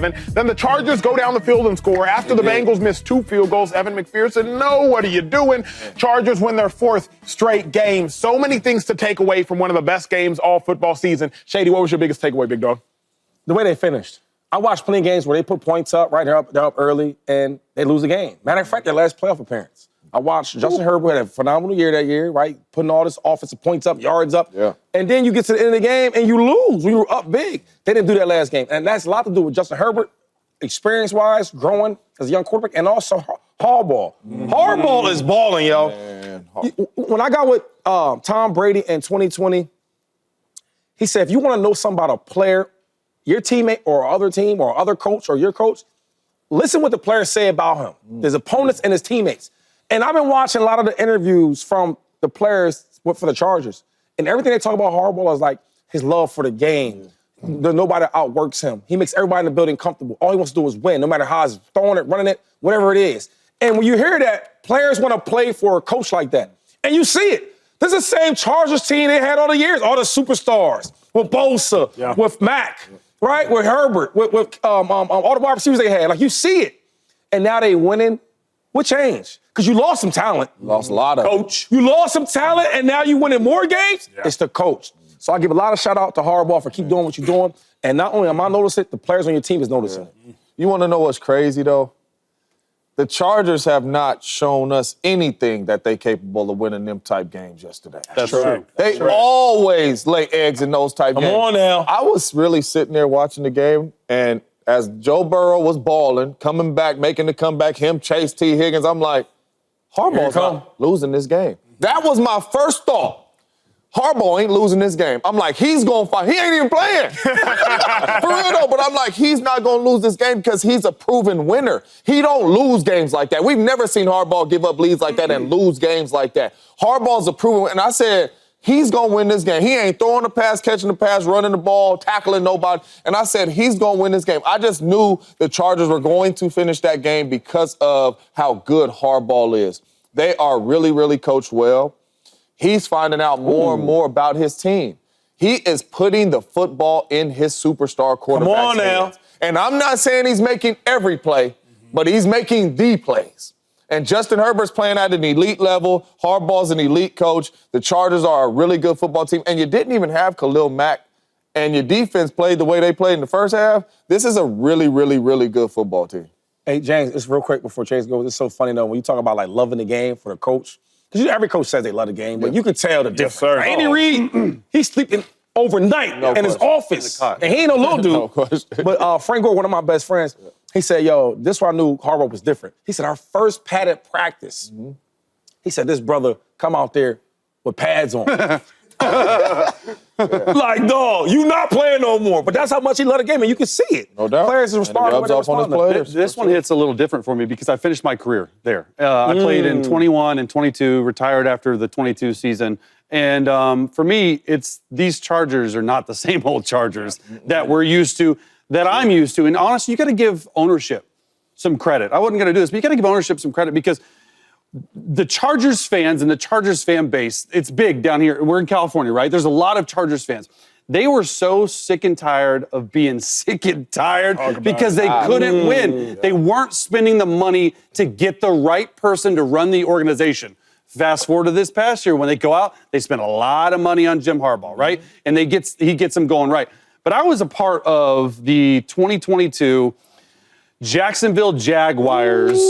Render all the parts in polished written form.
Then the Chargers go down the field and score. After the Bengals miss 2 field goals, Evan McPherson, no, what are you doing? Chargers win their 4th straight game. So many things to take away from one of the best games all football season. Shady, what was your biggest takeaway, big dog? The way they finished. I watched plenty of games where they put points up, right? They're up early, and they lose the game. Matter of fact, their last playoff appearance. I watched Justin Herbert had a phenomenal year that year, right? Putting all this offensive points up, yards up. Yeah. And then you get to the end of the game and you lose when you were up big. They didn't do that last game. And that's a lot to do with Justin Herbert, experience-wise, growing as a young quarterback, and also Harbaugh. Harbaugh is balling, yo. Man. When I got with Tom Brady in 2020, he said, if you want to know something about a player, your teammate or other team or other coach or your coach, listen what the players say about him, his opponents and his teammates. And I've been watching a lot of the interviews from the players for the Chargers, and everything they talk about Harbaugh is like his love for the game. Nobody outworks him. He makes everybody in the building comfortable. All he wants to do is win, no matter how he's throwing it, running it, whatever it is. And when you hear that, players want to play for a coach like that. And you see it. This is the same Chargers team they had all the years, all the superstars, with Bosa, with Mack, right, with Herbert, with all the wide receivers they had. Like, you see it. And now they winning. What changed? Because you lost some talent. Lost a lot of coach. You lost some talent, and now you winning more games? Yeah. It's the coach. So I give a lot of shout out to Harbaugh for keep doing what you're doing. And not only am I noticing it, the players on your team is noticing it. You want to know what's crazy, though? The Chargers have not shown us anything that they're capable of winning them type games yesterday. That's true. They always lay eggs in those type games. Come on now. I was really sitting there watching the game, and as Joe Burrow was balling, coming back, making the comeback, him, Chase T. Higgins, I'm like, Harbaugh's not losing this game. That was my first thought. Harbaugh ain't losing this game. I'm like, he's going to fight. He ain't even playing. For real, though. But I'm like, he's not going to lose this game because he's a proven winner. He don't lose games like that. We've never seen Harbaugh give up leads like that and lose games like that. Harbaugh's a proven winner. And I said, he's going to win this game. He ain't throwing the pass, catching the pass, running the ball, tackling nobody. And I said, he's going to win this game. I just knew the Chargers were going to finish that game because of how good Harbaugh is. They are really, really coached well. He's finding out more and more about his team. He is putting the football in his superstar quarterback's hands. And I'm not saying he's making every play, but he's making the plays. And Justin Herbert's playing at an elite level. Harbaugh's an elite coach. The Chargers are a really good football team. And you didn't even have Khalil Mack, and your defense played the way they played in the first half. This is a really, really, really good football team. Hey, James, it's real quick before Chase goes. It's so funny, though, when you talk about, like, loving the game for the coach. Because every coach says they love the game, but you can tell the difference. Sir. Andy Reid, he's sleeping overnight in his office. And he ain't no little dude. No question. But Frank Gore, one of my best friends, he said, yo, this is why I knew Harbaugh was different. He said, our first padded practice, he said, this brother come out there with pads on. Like, dog, you not playing no more. But that's how much he loved the game, and you can see it. No doubt. Players are responding. This one hits a little different for me because I finished my career there. I played in 21 and 22, retired after the 22 season. And for me, it's these Chargers are not the same old Chargers that we're used to, that I'm used to. And honestly, you got to give ownership some credit. I wasn't going to do this, but you got to give ownership some credit because the Chargers fans and the Chargers fan base, it's big down here. We're in California, right? There's a lot of Chargers fans. They were so sick and tired of being sick and tired because they couldn't win. They weren't spending the money to get the right person to run the organization. Fast forward to this past year, when they go out, they spend a lot of money on Jim Harbaugh, right? And he gets them going right. But I was a part of the 2022 Jacksonville Jaguars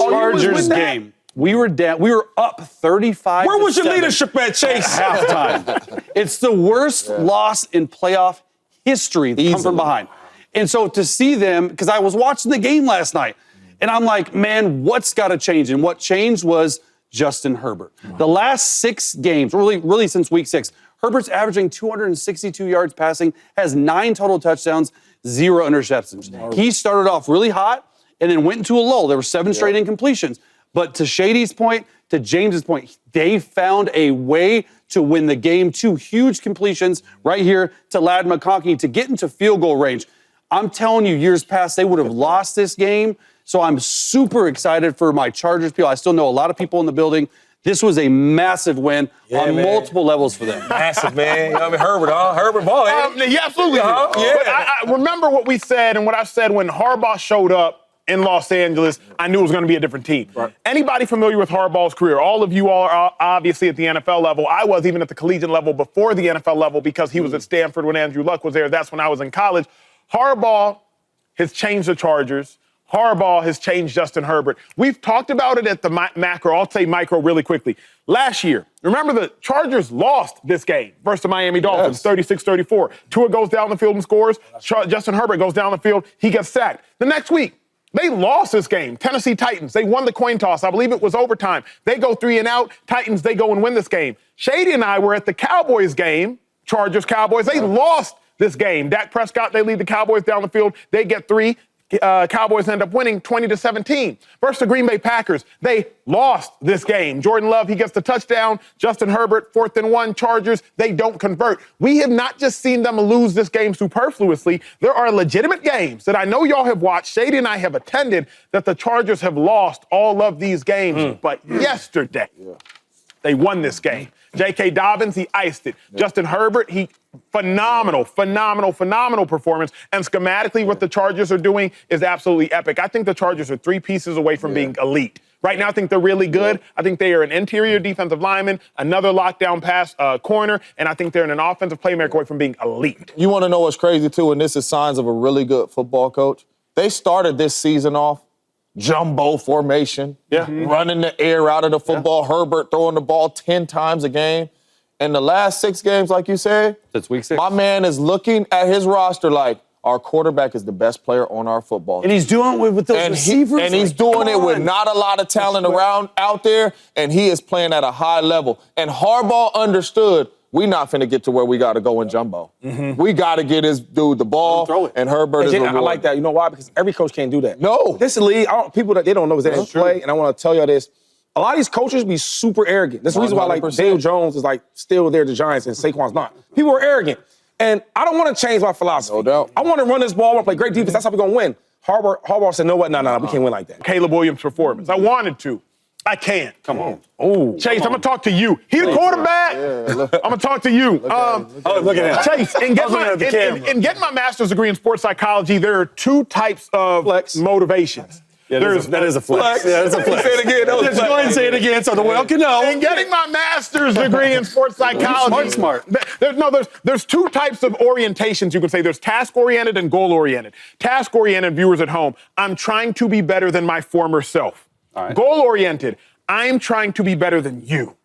Chargers game. We were down. We were up 35. Where was your leadership at, Chase? Halftime. It's the worst loss in playoff history that come from behind. And so to see them, because I was watching the game last night, and I'm like, man, what's got to change? And what changed was Justin Herbert. The last 6 games, really since week 6, Herbert's averaging 262 yards passing, has 9 total touchdowns, 0 interceptions. He started off really hot and then went into a lull. There were 7 straight incompletions. But to Shady's point, to James's point, they found a way to win the game. 2 huge completions right here to Ladd McConkey to get into field goal range. I'm telling you, years past, they would have lost this game. So I'm super excited for my Chargers people. I still know a lot of people in the building This was a massive win on man. multiple levels for them. Massive, man. You know, I mean, Herbert, Herbert ball. Yeah, absolutely. Yeah. But I remember what we said and what I said when Harbaugh showed up in Los Angeles. I knew it was going to be a different team. Right. Anybody familiar with Harbaugh's career? All of you are obviously at the NFL level. I was even at the collegiate level before the NFL level because he was at Stanford when Andrew Luck was there. That's when I was in college. Harbaugh has changed the Chargers. Harbaugh has changed Justin Herbert. We've talked about it at the macro. I'll say micro really quickly. Last year, remember the Chargers lost this game versus the Miami Dolphins, 36-34. Tua goes down the field and scores. Justin Herbert goes down the field. He gets sacked. The next week, they lost this game. Tennessee Titans. They won the coin toss. I believe it was overtime. They go 3 and out. Titans, they go and win this game. Shady and I were at the Cowboys game, Chargers-Cowboys. They lost this game. Dak Prescott, they lead the Cowboys down the field. They get 3. Cowboys end up winning 20-17. Versus the Green Bay Packers, they lost this game. Jordan Love, he gets the touchdown. Justin Herbert, 4th and 1. Chargers, they don't convert. We have not just seen them lose this game superfluously. There are legitimate games that I know y'all have watched, Shady and I have attended, that the Chargers have lost all of these games. But yesterday, they won this game. J.K. Dobbins, he iced it. Justin Herbert, phenomenal performance. And schematically, what the Chargers are doing is absolutely epic. I think the Chargers are 3 pieces away from being elite. Right now, I think they're really good. I think they are an interior defensive lineman, another lockdown pass corner, and I think they're an offensive playmaker away from being elite. You want to know what's crazy, too, and this is signs of a really good football coach? They started this season off jumbo formation, running the air out of the football, Herbert throwing the ball 10 times a game. In the last 6 games, like you said, That's week 6. my man is looking at his roster like, our quarterback is the best player on our football team. And he's doing it with those receivers. And he's doing it with not a lot of talent around out there, and he is playing at a high level. And Harbaugh understood, we not finna get to where we got to go in jumbo. We got to get his dude the ball, and Herbert is rewarded. I like that. You know why? Because every coach can't do that. No. This league, people that they don't know is they don't play, and I want to tell y'all this. A lot of these coaches be super arrogant. That's the reason why, like, 100%. Dale Jones is, like, still there at the Giants and Saquon's not. People are arrogant. And I don't want to change my philosophy. No doubt. I want to run this ball. I want to play great defense. That's how we're going to win. Harbaugh said, no, what? No, we can't win like that. Caleb Williams' performance. I wanted to. I can't. Come on. Oh, Chase, I'm going to talk to you. He the quarterback. I'm going to talk to you. Look at him. Chase, in getting my master's degree in sports psychology, there are 2 types of motivations. Yeah, that is a flex. Yeah, that's a flex. Say it again. Just go ahead and say it again so the world can know. In getting my master's degree in sports psychology, Smart. There's 2 types of orientations you can say. There's task-oriented and goal-oriented. Task-oriented, viewers at home, I'm trying to be better than my former self. All right. Goal-oriented, I'm trying to be better than you.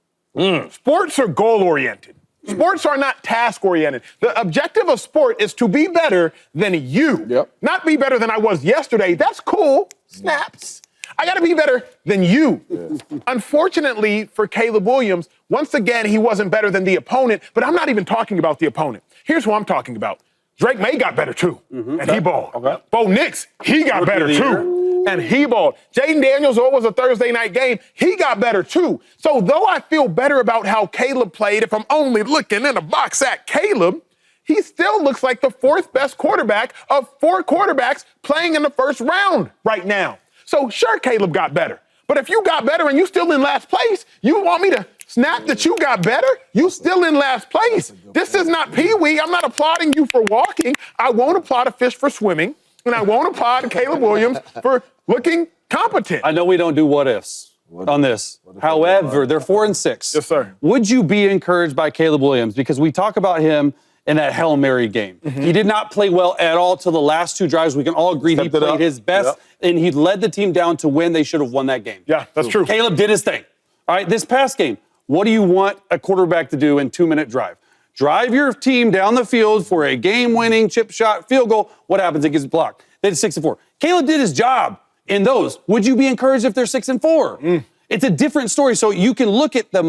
Sports are goal-oriented. Sports are not task-oriented. The objective of sport is to be better than you. Not be better than I was yesterday. That's cool. Snaps. I got to be better than you. Unfortunately for Caleb Williams, once again, he wasn't better than the opponent, but I'm not even talking about the opponent. Here's who I'm talking about. Drake May got better too, and he balled. Bo Nix, he got better too, and he balled. Jaden Daniels, though it was a Thursday night game, he got better too. So though I feel better about how Caleb played, if I'm only looking in a box at Caleb, he still looks like the 4th best quarterback of 4 quarterbacks playing in the first round right now. So sure, Caleb got better. But if you got better and you still in last place, you want me to snap that you got better? You still in last place. This is not Pee-wee. I'm not applauding you for walking. I won't applaud a fish for swimming, and I won't applaud Caleb Williams for looking competent. I know we don't do what-ifs on this. However, they're 4 and 6. Yes, sir. Would you be encouraged by Caleb Williams? Because we talk about him in that Hail Mary game. He did not play well at all till the last 2 drives. We can all agree he played his best, and he led the team down to win. They should have won that game. Yeah, that's true. Caleb did his thing. All right, this past game, what do you want a quarterback to do in 2-minute drive? Drive your team down the field for a game-winning chip shot field goal. What happens? It gets blocked. They did 6 and 4. Caleb did his job in those. Would you be encouraged if they're 6 and 4? It's a different story. So you can look at the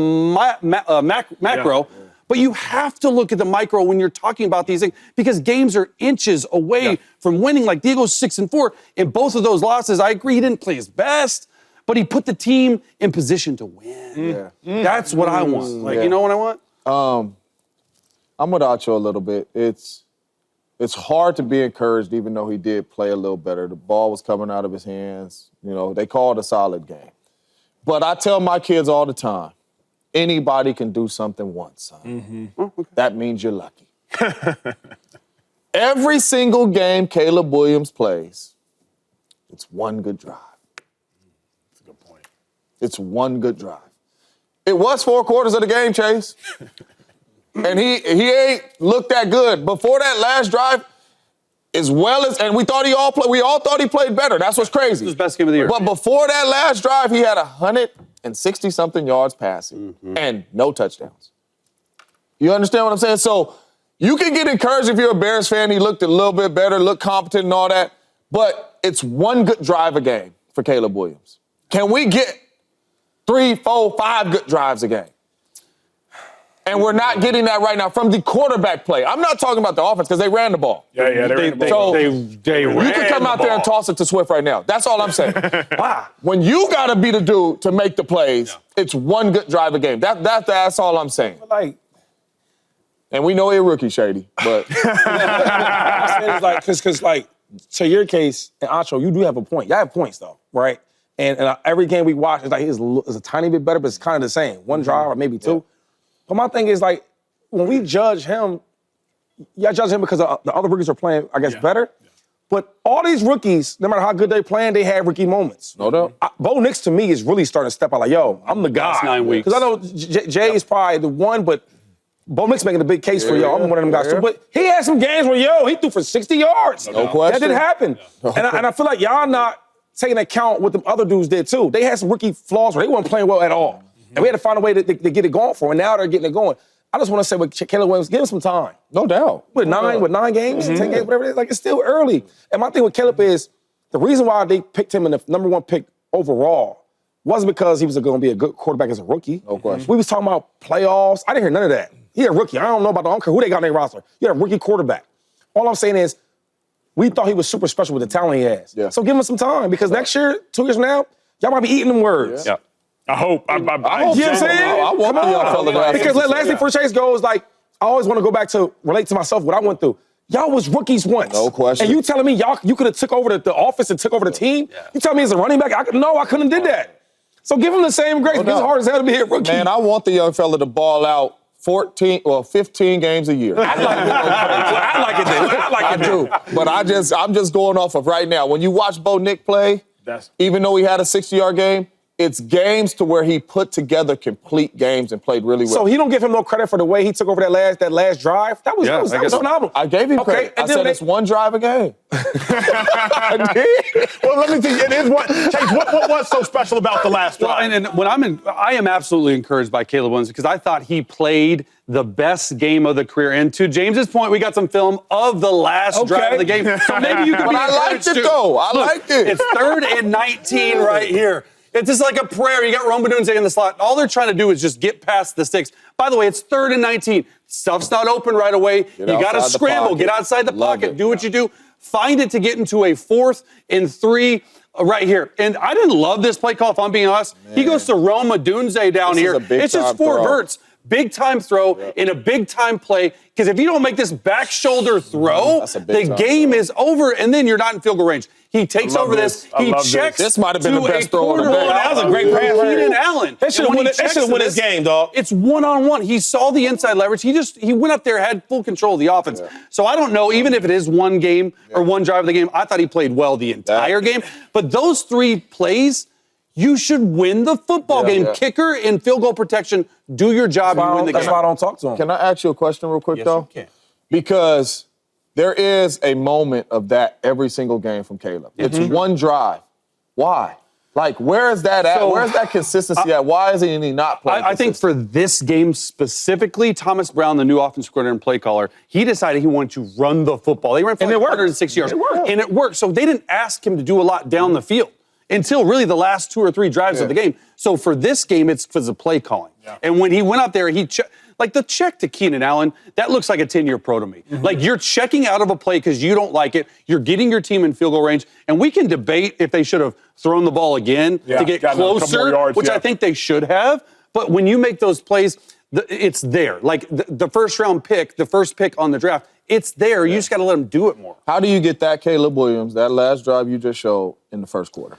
macro, but you have to look at the micro when you're talking about these things because games are inches away from winning. Like Diego's 6 and 4 in both of those losses. I agree he didn't play his best, but he put the team in position to win. That's what I want. Like, you know what I want? I'm with Acho a little bit. It's hard to be encouraged, even though he did play a little better. The ball was coming out of his hands. You know, they called a solid game. But I tell my kids all the time, anybody can do something once, son. That means you're lucky. Every single game Caleb Williams plays, it's one good drive. That's a good point. It's one good drive. It was 4 quarters of the game, Chase. And he ain't looked that good. Before that last drive, as well as, and we all thought he played better. That's what's crazy. It was the best game of the year. But before that last drive, he had 160-something yards passing and no touchdowns. You understand what I'm saying? So you can get encouraged if you're a Bears fan. He looked a little bit better, looked competent and all that. But it's one good drive a game for Caleb Williams. Can we get 3, 4, 5 good drives a game? And we're not getting that right now from the quarterback play. I'm not talking about the offense because they ran the ball. Yeah, they ran the ball. So They ran you can come out there and toss it to Swift right now. That's all I'm saying. Wow. When you got to be the dude to make the plays, it's one good drive a game. That's all I'm saying. Like, and we know he's a rookie, Shady, but I said it's like, because like, to your case, and Acho, you do have a point. Y'all have points, though, right? And every game we watch, it's like it's a tiny bit better, but it's kind of the same. One drive or maybe 2. Yeah. But my thing is, like, when we judge him, y'all judge him because the other rookies are playing, I guess, better. Yeah. But all these rookies, no matter how good they're playing, they have rookie moments. No doubt. Bo Nix, to me, is really starting to step out like, yo, I'm the guy. Last 9 weeks. Because I know Jay is probably the one, but Bo Nix making a big case for, yo, I'm one of them guys too. But he had some games where, yo, he threw for 60 yards. No question. That didn't happen. No. And I feel like y'all not taking account what the other dudes did too. They had some rookie flaws where they weren't playing well at all. And we had to find a way to get it going for them. And now they're getting it going. I just want to say with Caleb Williams, give him some time. No doubt. With 9 games, 10 games, whatever it is, like it's still early. And my thing with Caleb is the reason why they picked him in the number 1 pick overall wasn't because he was going to be a good quarterback as a rookie. No question. We was talking about playoffs. I didn't hear none of that. He a rookie. I don't know about I don't care who they got on their roster. You had a rookie quarterback. All I'm saying is we thought he was super special with the talent he has. Yeah. So give him some time because next year, 2 years from now, y'all might be eating them words. Yeah. I hope. You know what I'm saying? I want the young fella to have because some last thing for Chase goes, like, I always want to go back to relate to myself what I went through. Y'all was rookies once. No question. And you telling me you could have took over the office and took over the team? Yeah. You telling me as a running back, I couldn't have did that. So give him the same grace. It's hard as hell to be a rookie. Man, I want the young fella to ball out 15 games a year. I like it then. I like it too. But I'm just going off of right now. When you watch Bo Nick play, even though he had a 60-yard game, it's games to where he put together complete games and played really well. So he don't give him no credit for the way he took over that last drive? That was phenomenal. I gave him credit. I said it's one drive a game. I did. Well, let me tell you, it is what Chase, what was so special about the last drive? And when I am absolutely encouraged by Caleb Williams because I thought he played the best game of the career. And to James's point, we got some film of the last drive of the game. So maybe you can be I liked it, too. though. I liked it. It's 3rd and 19 right here. It's just like a prayer. You got Rome Odunze in the slot. All they're trying to do is just get past the sticks. By the way, it's 3rd and 19. Stuff's not open right away. You got to scramble. Get outside the pocket. Do what you do. Find it to get into a 4th and 3 right here. And I didn't love this play call, if I'm being honest. Man. He goes to Rome Odunze down here. It's just 4 verts. Big-time throw in a big-time play. Because if you don't make this back shoulder throw, the game is over, and then you're not in field goal range. He takes over this. He checks. This might have been the best throw of the day. That was a great pass. Keenan Allen. That should have won this game, dog. It's one-on-one. He saw the inside leverage. He went up there, had full control of the offense. Yeah. So I don't know, even if it is one game or one drive of the game, I thought he played well the entire game. But those 3 plays, you should win the football game. Kicker and field goal protection, do your job, you win the game. That's why I don't talk to him. Can I ask you a question real quick, though? Yes, you can. Because there is a moment of that every single game from Caleb. It's one drive. Why? Like, where is that at? Where's that consistency at? Why is he not playing? I think for this game specifically, Thomas Brown, the new offensive coordinator and play caller, he decided he wanted to run the football. They ran for 106 yards. And it worked. So they didn't ask him to do a lot down the field until really the last 2 or 3 drives of the game. So for this game, it's because of play calling. Yeah. And when he went up there, like the check to Keenan Allen, that looks like a 10-year pro to me. Like you're checking out of a play because you don't like it. You're getting your team in field goal range. And we can debate if they should have thrown the ball again to get closer, yards, which I think they should have. But when you make those plays, it's there. Like the first-round pick, the first pick on the draft, it's there. You just got to let them do it more. How do you get that Caleb Williams, that last drive you just showed, in the first quarter?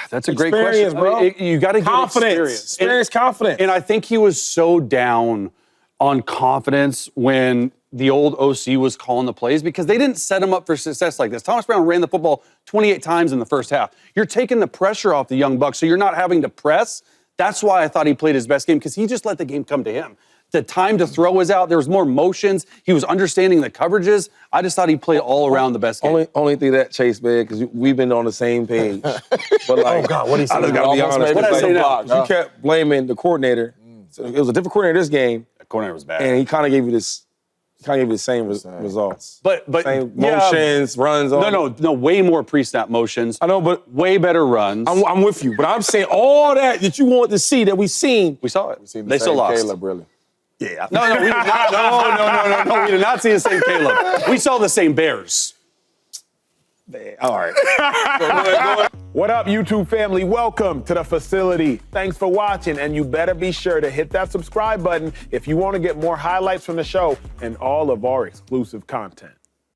That's a great Experience, question, bro. You got to get Confidence. Experience, confidence. And I think he was so down on confidence when the old OC was calling the plays because they didn't set him up for success like this. Thomas Brown ran the football 28 times in the first half. You're taking the pressure off the young buck, so you're not having to press. That's why I thought he played his best game because he just let the game come to him. The time to throw was out. There was more motions. He was understanding the coverages. I just thought he played all around the best game. Only thing that, Chase, man, because we've been on the same page. But like, Oh, God, what did he say? I just got to be honest. What did I say now? You kept blaming the coordinator. So it was a different coordinator this game, The coordinator was bad. and he kind of gave you this. Kind of gave you the same results. But same yeah, motions, runs. No, way more pre-snap motions. I know, but way better runs. I'm with you. But I'm saying all that you want to see that we've seen. We saw it. They still lost. Caleb, really. Yeah. No, we did not. No. We did not see the same Caleb. We saw the same Bears. All right. What up, YouTube family? Welcome to the facility. Thanks for watching, and you better be sure to hit that subscribe button if you want to get more highlights from the show and all of our exclusive content.